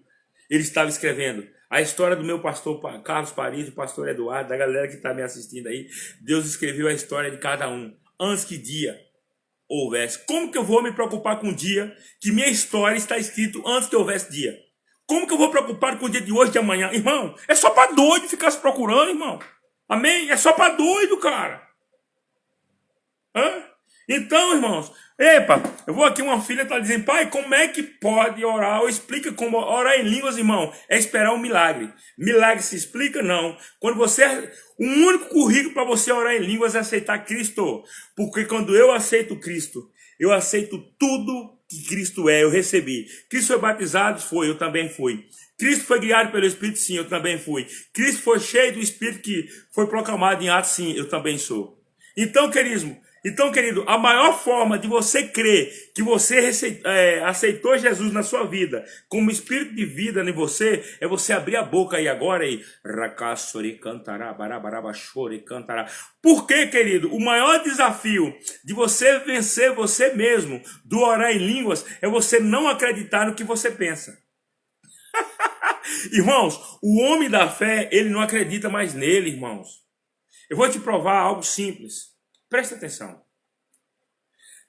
A: Ele estava escrevendo a história do meu pastor Carlos Paris, do pastor Eduardo, da galera que está me assistindo aí. Deus escreveu a história de cada um, antes que dia houvesse. Como que eu vou me preocupar com o dia que minha história está escrito antes que houvesse dia? Como que eu vou preocupar com o dia de hoje, de amanhã? Irmão, é só para doido ficar se procurando, irmão. Amém? É só para doido, cara. Hã? Então, irmãos, epa, eu vou aqui, uma filha está dizendo, pai, como é que pode orar? Ou explica como orar em línguas, irmão. É esperar um milagre. Milagre se explica? Não. Quando você... O único currículo para você orar em línguas é aceitar Cristo. Porque quando eu aceito Cristo, eu aceito tudo que Cristo é, eu recebi. Cristo foi batizado? Foi, eu também fui. Cristo foi guiado pelo Espírito? Sim, eu também fui. Cristo foi cheio do Espírito que foi proclamado em Atos? Sim, eu também sou. Então, querido, a maior forma de você crer que você aceitou Jesus na sua vida, como espírito de vida em você, é você abrir a boca aí agora e cantará. Por quê, querido? O maior desafio de você vencer você mesmo, do orar em línguas, é você não acreditar no que você pensa. Irmãos, o homem da fé, ele não acredita mais nele, irmãos. Eu vou te provar algo simples. Presta atenção.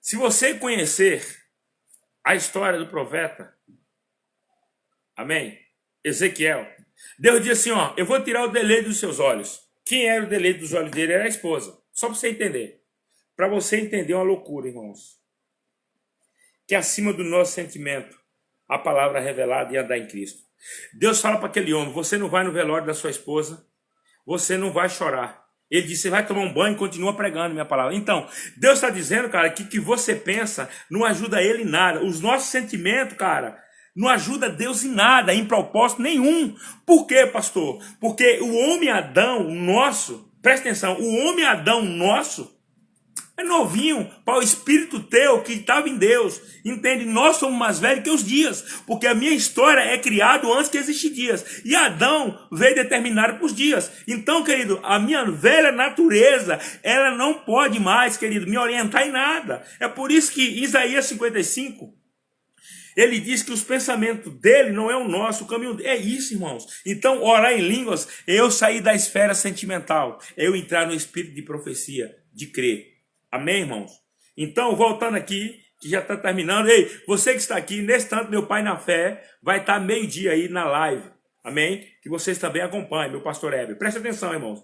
A: Se você conhecer a história do profeta, amém? Ezequiel, Deus diz assim, ó, eu vou tirar o deleite dos seus olhos. Quem era o deleite dos olhos dele? Era a esposa. Só para você entender. Para você entender uma loucura, irmãos. Que acima do nosso sentimento, a palavra revelada e andar em Cristo. Deus fala para aquele homem, você não vai no velório da sua esposa, você não vai chorar. Ele disse, você vai tomar um banho e continua pregando minha palavra. Então, Deus está dizendo, cara, que você pensa não ajuda ele em nada. Os nossos sentimentos, cara, não ajuda Deus em nada, em propósito nenhum. Por quê, pastor? Porque o homem Adão nosso, presta atenção, o homem Adão nosso é novinho para o espírito teu que estava em Deus. Entende? Nós somos mais velhos que os dias. Porque a minha história é criada antes que existem dias. E Adão veio determinado para os dias. Então, querido, a minha velha natureza, ela não pode mais, querido, me orientar em nada. É por isso que Isaías 55, ele diz que os pensamentos dele não é o nosso, o caminho dele. É isso, irmãos. Então, orar em línguas é eu sair da esfera sentimental. É eu entrar no espírito de profecia, de crer. Amém, irmãos? Então, voltando aqui, que já está terminando. Ei, você que está aqui, nesse tanto, meu pai na fé, vai estar meio-dia aí na live. Amém? Que vocês também acompanhem, meu pastor Heber. Presta atenção, irmãos.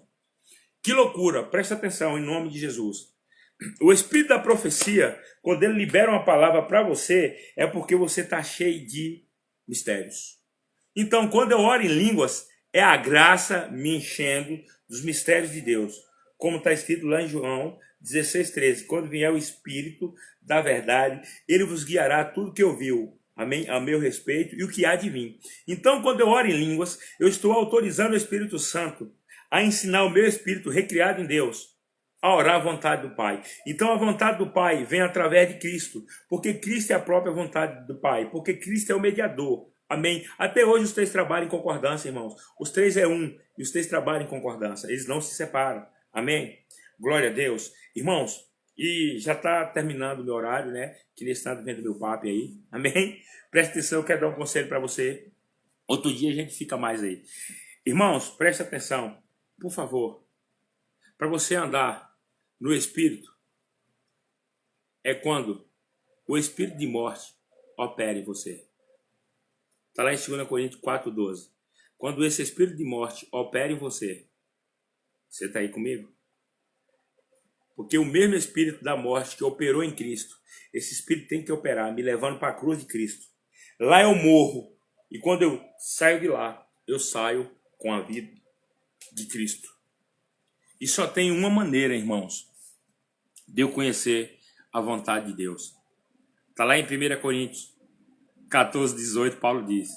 A: Que loucura. Presta atenção, em nome de Jesus. O espírito da profecia, quando ele libera uma palavra para você, é porque você está cheio de mistérios. Então, quando eu oro em línguas, é a graça me enchendo dos mistérios de Deus. Como está escrito lá em João 16:13. Quando vier o Espírito da verdade, ele vos guiará tudo que ouviu, amém, a meu respeito e o que há de vir. Então, quando eu oro em línguas, eu estou autorizando o Espírito Santo a ensinar o meu espírito recriado em Deus a orar a vontade do Pai. Então, a vontade do Pai vem através de Cristo, porque Cristo é a própria vontade do Pai, porque Cristo é o mediador. Amém? Até hoje os três trabalham em concordância, irmãos. Os três é um e os três trabalham em concordância. Eles não se separam. Amém? Glória a Deus. Irmãos, e já está terminando o meu horário, né? Que nesse tanto vendo meu papo aí. Amém? Presta atenção, eu quero dar um conselho para você. Outro dia a gente fica mais aí. Irmãos, presta atenção. Por favor. Para você andar no Espírito, é quando o Espírito de morte opera em você. Está lá em 2 Coríntios 4:12. Quando esse Espírito de morte opera em você. Você está aí comigo? Porque o mesmo espírito da morte que operou em Cristo, esse espírito tem que operar, me levando para a cruz de Cristo. Lá eu morro. E quando eu saio de lá, eu saio com a vida de Cristo. E só tem uma maneira, irmãos, de eu conhecer a vontade de Deus. Está lá em 1 Coríntios 14, 18, Paulo diz: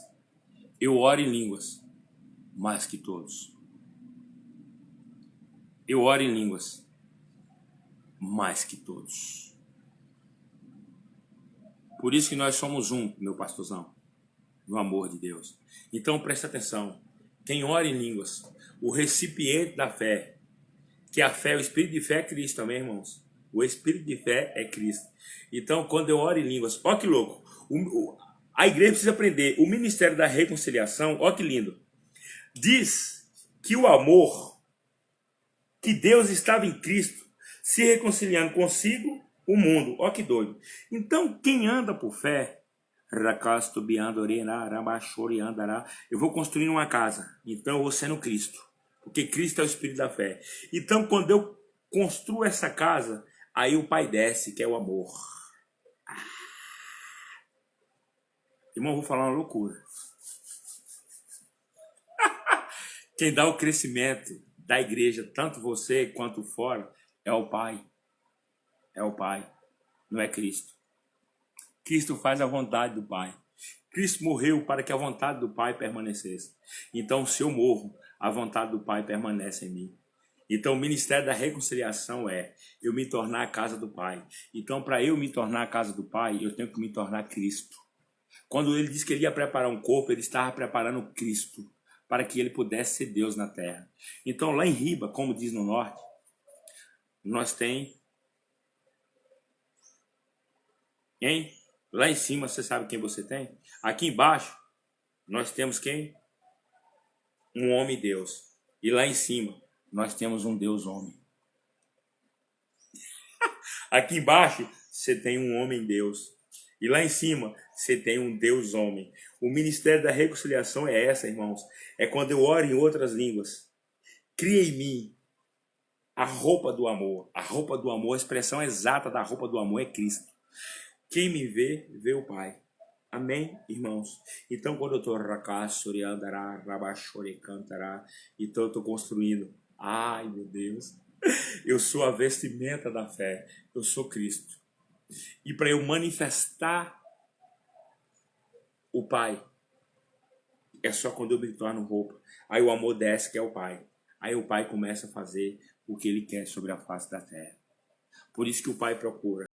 A: eu oro em línguas mais que todos. Eu oro em línguas mais que todos. Por isso que nós somos um, meu pastorzão, no amor de Deus. Então presta atenção. Quem ora em línguas, o recipiente da fé, que a fé, o espírito de fé é Cristo também, irmãos. O espírito de fé é Cristo. Então, quando eu oro em línguas, ó que louco. A igreja precisa aprender. O ministério da reconciliação, ó que lindo. Diz que o amor, que Deus estava em Cristo, se reconciliando consigo, o mundo. Ó que doido. Então, quem anda por fé, eu vou construir uma casa. Então, eu vou ser no Cristo. Porque Cristo é o espírito da fé. Então, quando eu construo essa casa, aí o Pai desce, que é o amor. Irmão, eu vou falar uma loucura. Quem dá o crescimento da igreja, tanto você quanto fora, é o Pai. É o Pai, não é Cristo. Cristo faz a vontade do Pai. Cristo morreu para que a vontade do Pai permanecesse. Então, se eu morro, a vontade do Pai permanece em mim. Então, o ministério da reconciliação é eu me tornar a casa do Pai. Então, para eu me tornar a casa do Pai, eu tenho que me tornar Cristo. Quando ele disse que ele ia preparar um corpo, ele estava preparando Cristo para que ele pudesse ser Deus na terra. Então, lá em Riba, como diz no norte, nós tem... Hein? Lá em cima, você sabe quem você tem? Aqui embaixo, nós temos quem? Um homem-deus. E lá em cima, nós temos um Deus-homem. Aqui embaixo, você tem um homem-deus. E lá em cima, você tem um Deus-homem. O ministério da reconciliação é essa, irmãos. É quando eu oro em outras línguas. Cria em mim a roupa do amor. A roupa do amor, a expressão exata da roupa do amor é Cristo. Quem me vê, vê o Pai. Amém, irmãos? Então, quando eu estou então eu estou construindo. Ai, meu Deus. Eu sou a vestimenta da fé. Eu sou Cristo. E para eu manifestar o Pai, é só quando eu me torno roupa. Aí o amor desce, que é o Pai. Aí o Pai começa a fazer o que Ele quer sobre a face da terra. Por isso que o Pai procura